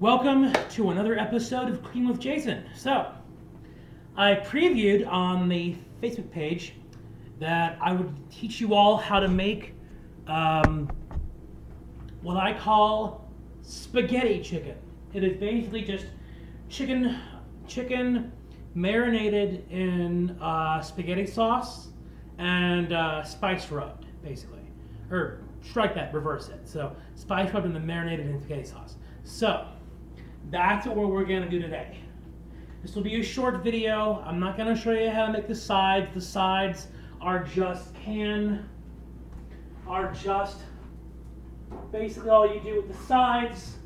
Welcome to another episode of Cooking with Jason. So, I previewed on the Facebook page that I would teach you all how to make what I call spaghetti chicken. It is basically just chicken marinated in spaghetti sauce and spice rubbed, basically. Or strike that, reverse it. So, spice rubbed and then marinated in spaghetti sauce. So, that's what we're going to do today. This will be a short video. I'm not going to show you how to make the sides. The sides are just basically all you do with the sides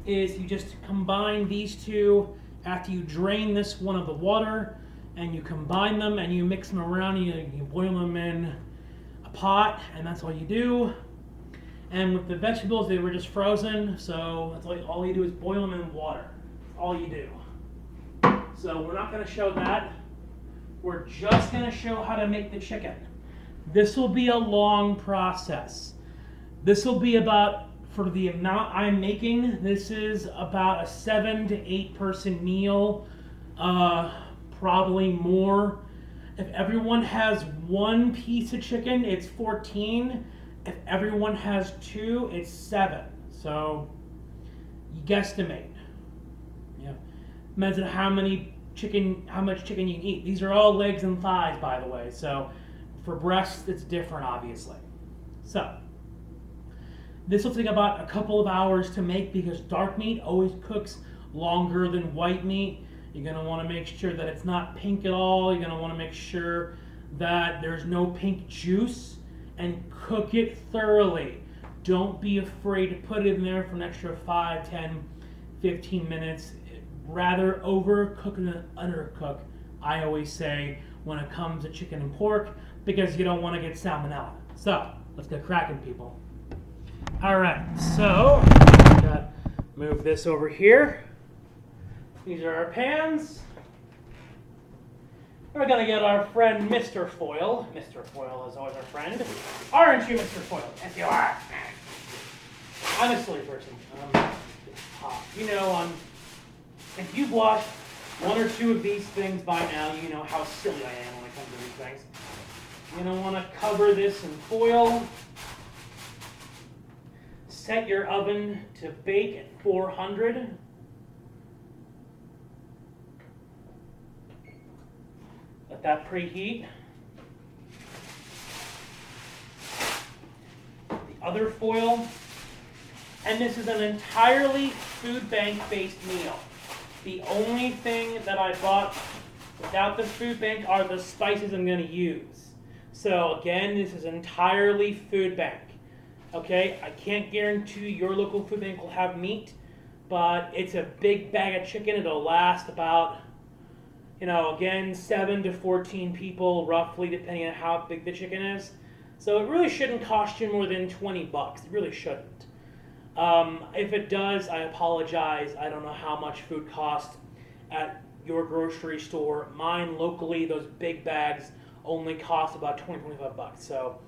is you just combine these two after you drain this one of the water, and you combine them and you mix them around and you boil them in a pot, and that's all you do. And with the vegetables, they were just frozen, so that's all you do is boil them in water. That's all you do. So we're not going to show that. We're just going to show how to make the chicken. This will be a long process. This will be about, for the amount I'm making, this is about a 7 to 8 person meal, probably more. If everyone has one piece of chicken, it's 14. If everyone has 2, it's 7. So you guesstimate. Yeah. Imagine how much chicken you can eat. These are all legs and thighs, by the way. So for breasts, it's different, obviously. So this will take about a couple of hours to make because dark meat always cooks longer than white meat. You're going to want to make sure that it's not pink at all. You're going to want to make sure that there's no pink juice. And cook it thoroughly. Don't be afraid to put it in there for an extra 5, 10, 15 minutes. Rather overcook than undercook, I always say, when it comes to chicken and pork, because you don't want to get salmonella. So, let's get cracking, people. Alright, so, move this over here. These are our pans. We're going to get our friend Mr. Foil. Mr. Foil is always our friend. Aren't you, Mr. Foil? Yes, you are. I'm a silly person. If you've watched 1 or 2 of these things by now, you know how silly I am when it comes to these things. You're going to want to cover this in foil. Set your oven to bake at 400. Let that preheat. The other foil, and this is an entirely food bank based meal. The only thing that I bought without the food bank are the spices I'm going to use. So again, this is entirely food bank. Okay, I can't guarantee your local food bank will have meat, but it's a big bag of chicken. It'll last about, again, 7 to 14 people, roughly, depending on how big the chicken is. So it really shouldn't cost you more than $20. It really shouldn't. If it does, I apologize. I don't know how much food costs at your grocery store. Mine, locally, those big bags only cost about $20-25. So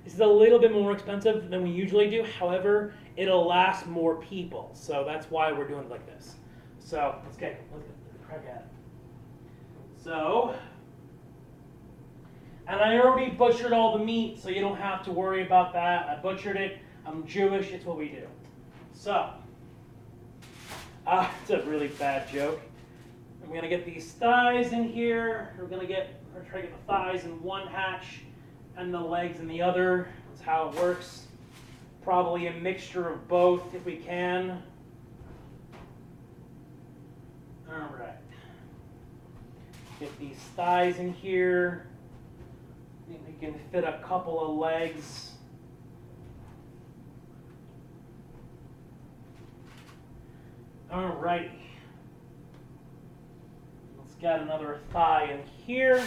this is a little bit more expensive than we usually do. However, it'll last more people. So that's why we're doing it like this. So let's get crack at it. So, and I already butchered all the meat, so you don't have to worry about that. I butchered it. I'm Jewish. It's what we do. So, it's a really bad joke. I'm going to get these thighs in here. We're going to try to get the thighs in one hatch and the legs in the other. That's how it works. Probably a mixture of both if we can. All right. Get these thighs in here. I think we can fit a couple of legs. Alrighty. Let's get another thigh in here.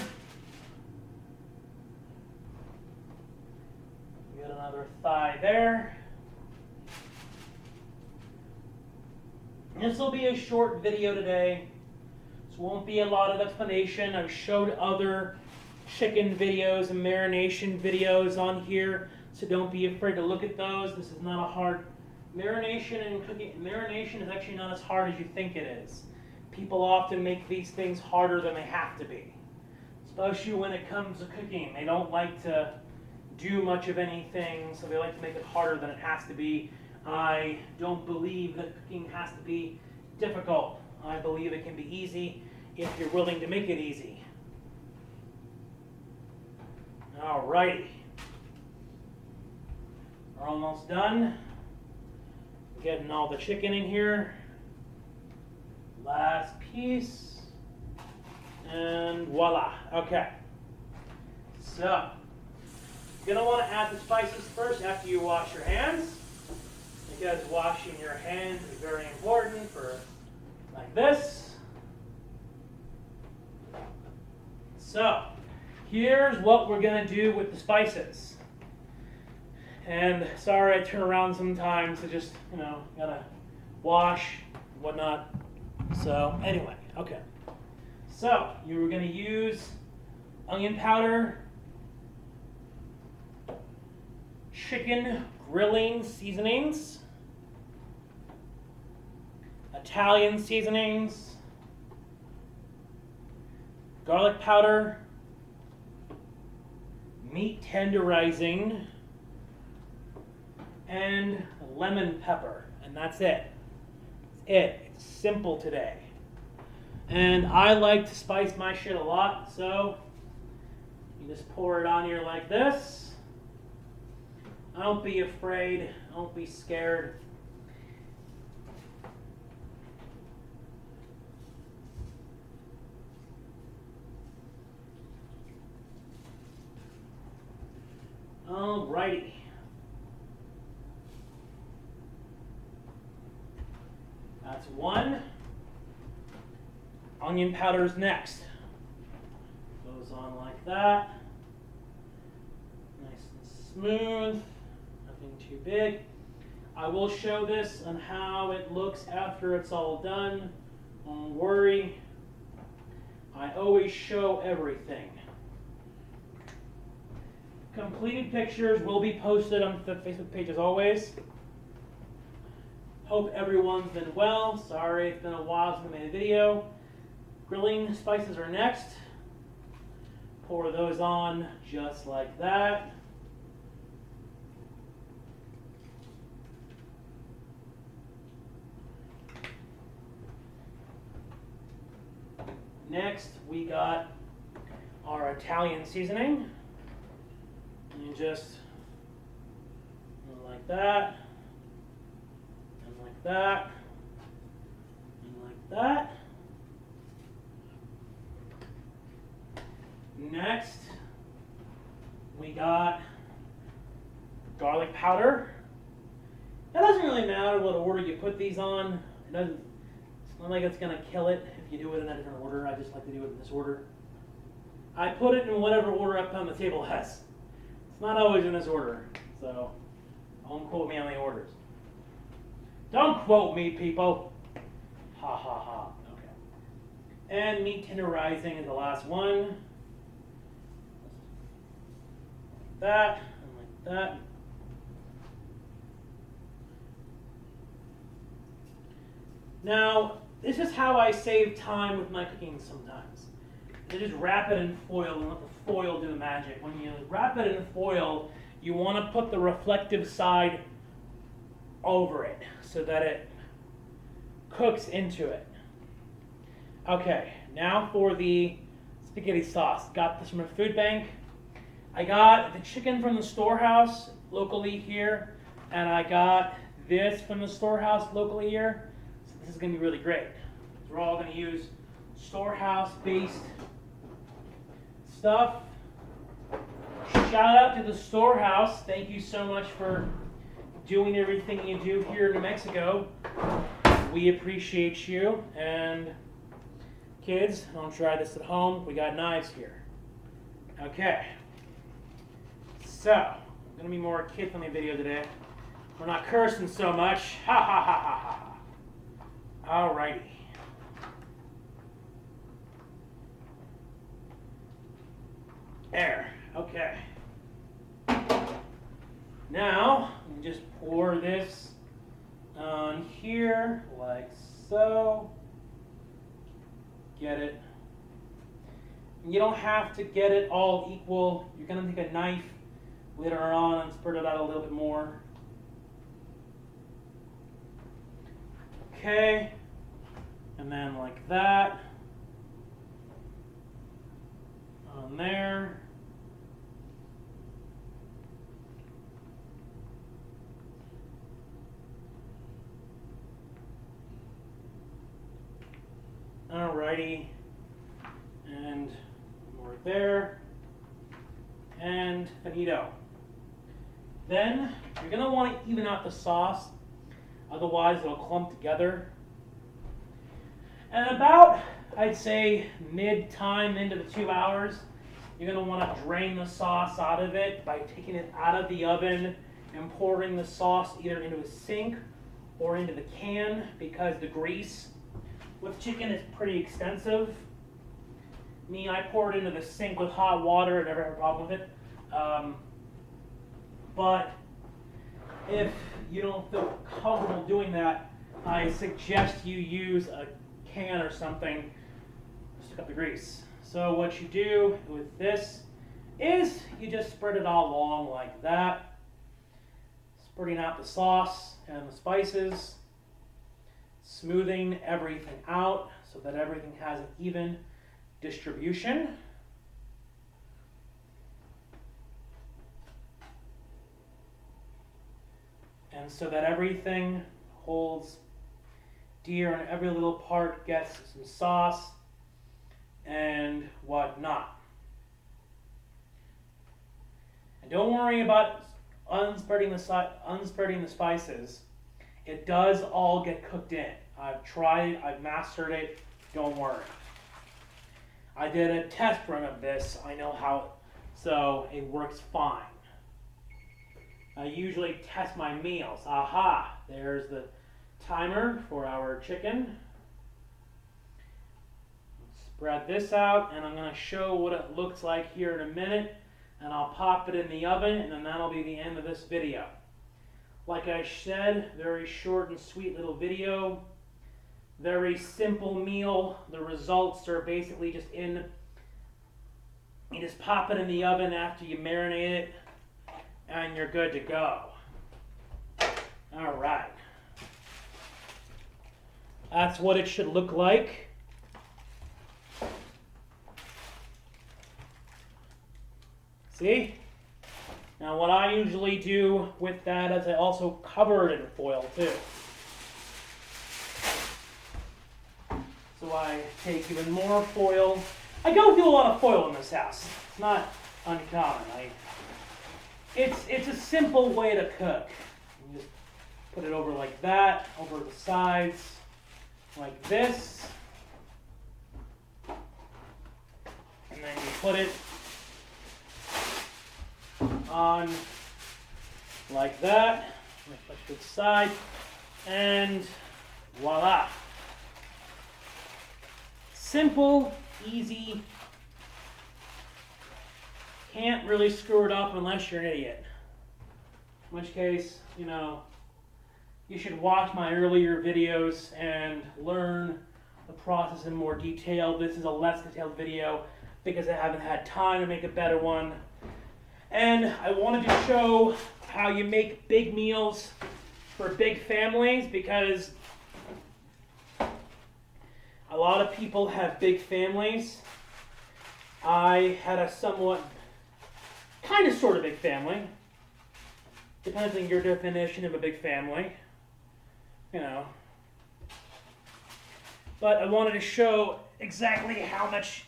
Get another thigh there. This will be a short video today. This won't be a lot of explanation. I've showed other chicken videos and marination videos on here, so don't be afraid to look at those. This is not a hard Marination and cooking. Marination is actually not as hard as you think it is. People often make these things harder than they have to be, especially when it comes to cooking. They don't like to do much of anything, so they like to make it harder than it has to be. I don't believe that cooking has to be difficult. I believe it can be easy if you're willing to make it easy. Alrighty. We're almost done. Getting all the chicken in here. Last piece. And voila. Okay. So, you're going to want to add the spices first after you wash your hands, because washing your hands is very important for like this. So, here's what we're going to do with the spices. And sorry I turn around sometimes to just, gotta wash, whatnot. So, anyway, okay. So, you're going to use onion powder, chicken grilling seasonings, Italian seasonings, garlic powder, meat tenderizing, and lemon pepper. And that's it. That's it. It's simple today. And I like to spice my shit a lot, so you just pour it on here like this. Don't be afraid. Don't be scared. Alrighty. That's one. Onion powder's next. Goes on like that. Nice and smooth. Nothing too big. I will show this on how it looks after it's all done. Don't worry. I always show everything. Completed pictures will be posted on the Facebook page as always. Hope everyone's been well. Sorry it's been a while since I made a video. Grilling spices are next. Pour those on just like that. Next, we got our Italian seasoning. And just like that, and like that, and like that. Next, we got garlic powder. It doesn't really matter what order you put these on. It's not like it's going to kill it if you do it in a different order. I just like to do it in this order. I put it in whatever order up on the table has. It's not always in this order, so don't quote me on the orders. Don't quote me, people. Ha ha ha. Okay. And meat tenderizing is the last one. Like that, and like that. Now, this is how I save time with my cooking sometimes. I just wrap it in foil and let the foil do the magic. When you wrap it in foil, you want to put the reflective side over it so that it cooks into it. Okay, now for the spaghetti sauce. Got this from a food bank. I got the chicken from the storehouse locally here, and I got this from the storehouse locally here. So this is going to be really great. We're all going to use storehouse-based stuff. Shout out to the storehouse. Thank you so much for doing everything you do here in New Mexico. We appreciate you. And kids, don't try this at home. We got knives here. Okay. So, I'm going to be more kid-friendly video today. We're not cursing so much. Ha ha ha ha ha. Alrighty. There. Okay. Now, we just pour this here, like so. Get it. You don't have to get it all equal. You're going to take a knife later on and spread it out a little bit more. Okay. And then like that. On there. Alrighty. And more there. And finito. Then you're going to want to even out the sauce. Otherwise it'll clump together. And about, I'd say, mid-time into the 2 hours, you're going to want to drain the sauce out of it by taking it out of the oven and pouring the sauce either into a sink or into the can, because the grease with chicken is pretty extensive. Me, I pour it into the sink with hot water and never have a problem with it. But if you don't feel comfortable doing that, I suggest you use a can or something to stick up the grease. So what you do with this is you just spread it all along like that, spreading out the sauce and the spices, smoothing everything out so that everything has an even distribution. And so that everything holds dear and every little part gets some sauce and whatnot. And don't worry about unspreading the spices. It does all get cooked in. I've tried it, I've mastered it, don't worry. I did a test run of this, I know how, so it works fine. I usually test my meals. Aha, there's the timer for our chicken. Spread this out, and I'm going to show what it looks like here in a minute, and I'll pop it in the oven, and then that'll be the end of this video. Like I said, very short and sweet little video. Very simple meal. The results are basically just in. You just pop it in the oven after you marinate it, and you're good to go. All right. That's what it should look like. See? Now what I usually do with that is I also cover it in foil too. So I take even more foil. I go through a lot of foil in this house. It's not uncommon. It's a simple way to cook. You just put it over like that, over the sides, like this. And then you put it on like that, reflect to the side, and voila. Simple, easy. Can't really screw it up unless you're an idiot. In which case, you should watch my earlier videos and learn the process in more detail. This is a less detailed video because I haven't had time to make a better one. And I wanted to show how you make big meals for big families, because a lot of people have big families. I had a somewhat, kind of sort of big family. Depends on your definition of a big family. But I wanted to show exactly how much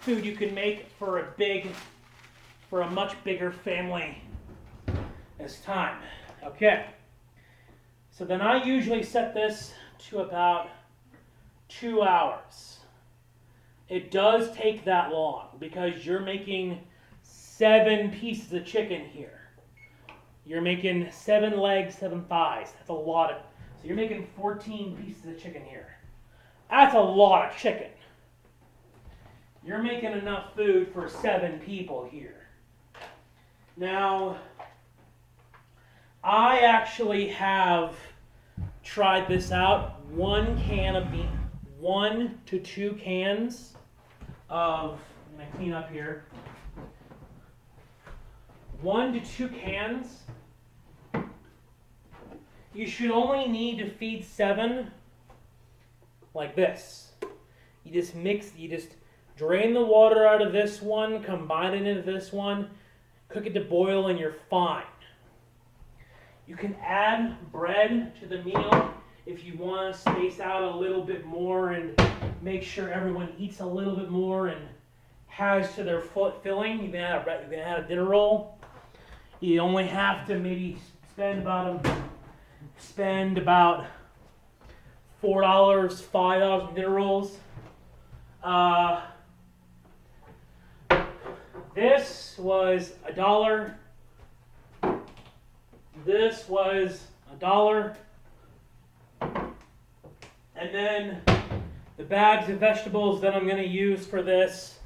food you can make for a much bigger family this time. Okay. So then I usually set this to about 2 hours. It does take that long because you're making 7 pieces of chicken here. You're making 7 legs, 7 thighs. That's a lot of. So you're making 14 pieces of chicken here. That's a lot of chicken. You're making enough food for 7 people here. Now, I actually have tried this out. 1 to 2 cans of, I'm going to clean up here. 1 to 2 cans. You should only need to feed 7 like this. You just drain the water out of this one, combine it into this one, cook it to boil, and you're fine. You can add bread to the meal if you want to space out a little bit more and make sure everyone eats a little bit more and has to their filling. You can add a dinner roll. You only have to maybe spend about $4, $5 in dinner rolls. This was $1. This was $1. And then the bags of vegetables that I'm going to use for this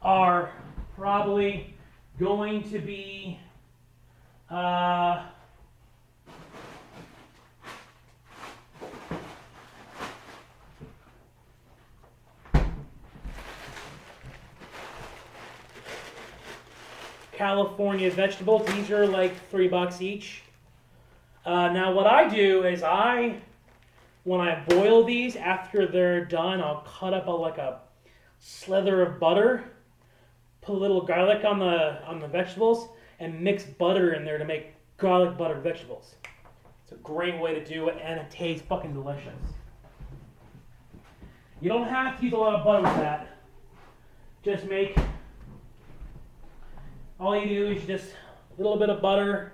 are probably going to be California vegetables. These are like $3 each. Now what I do is when I boil these, after they're done, I'll cut up like a slither of butter, put a little garlic on the vegetables, and mix butter in there to make garlic butter vegetables. It's a great way to do it, and it tastes fucking delicious. You don't have to use a lot of butter with that. Just all you do is just a little bit of butter,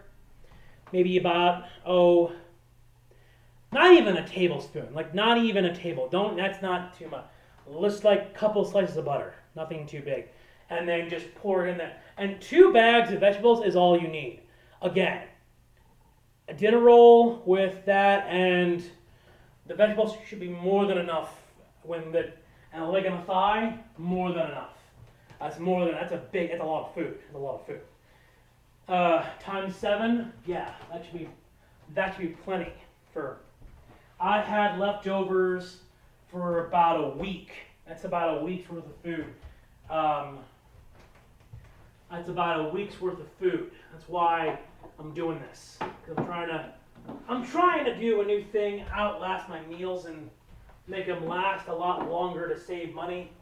maybe about, not even a tablespoon, like not even a table. That's not too much. Just like a couple slices of butter, nothing too big. And then just pour it in there. And 2 bags of vegetables is all you need. Again, a dinner roll with that, and the vegetables should be more than enough. And a leg and a thigh, more than enough. That's a lot of food. That's a lot of food. Times 7, yeah, that should be plenty for. I had leftovers for about a week. That's about a week's worth of food. That's about a week's worth of food. That's why I'm doing this. 'Cause I'm trying to do a new thing, outlast my meals and make them last a lot longer to save money.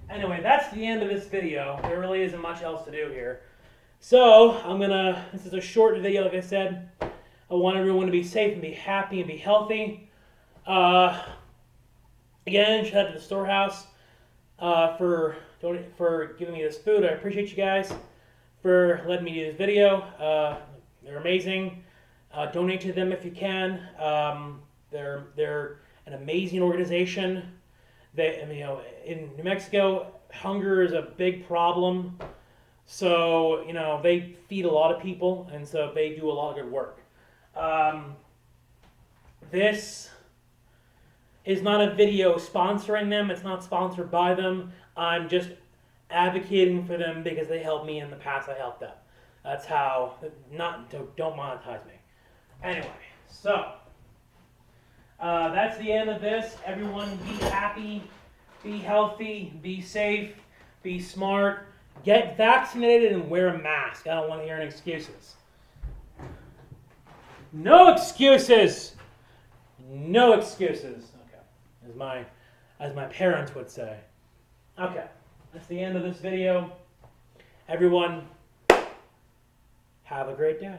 Anyway, that's the end of this video. There really isn't much else to do here. So, this is a short video, like I said. I want everyone to be safe and be happy and be healthy. Again, shout out to the storehouse for giving me this food. I appreciate you guys for letting me do this video. They're amazing. Donate to them if you can. They're an amazing organization. In New Mexico, hunger is a big problem. So, they feed a lot of people, and so they do a lot of good work. This is not a video sponsoring them. It's not sponsored by them. I'm just advocating for them because they helped me in the past. I helped them. That's how. Don't monetize me. Anyway, so that's the end of this. Everyone be happy, be healthy, be safe, be smart, get vaccinated, and wear a mask. I don't want to hear any excuses. No excuses. No excuses. Okay, as my parents would say. Okay, that's the end of this video. Everyone, have a great day.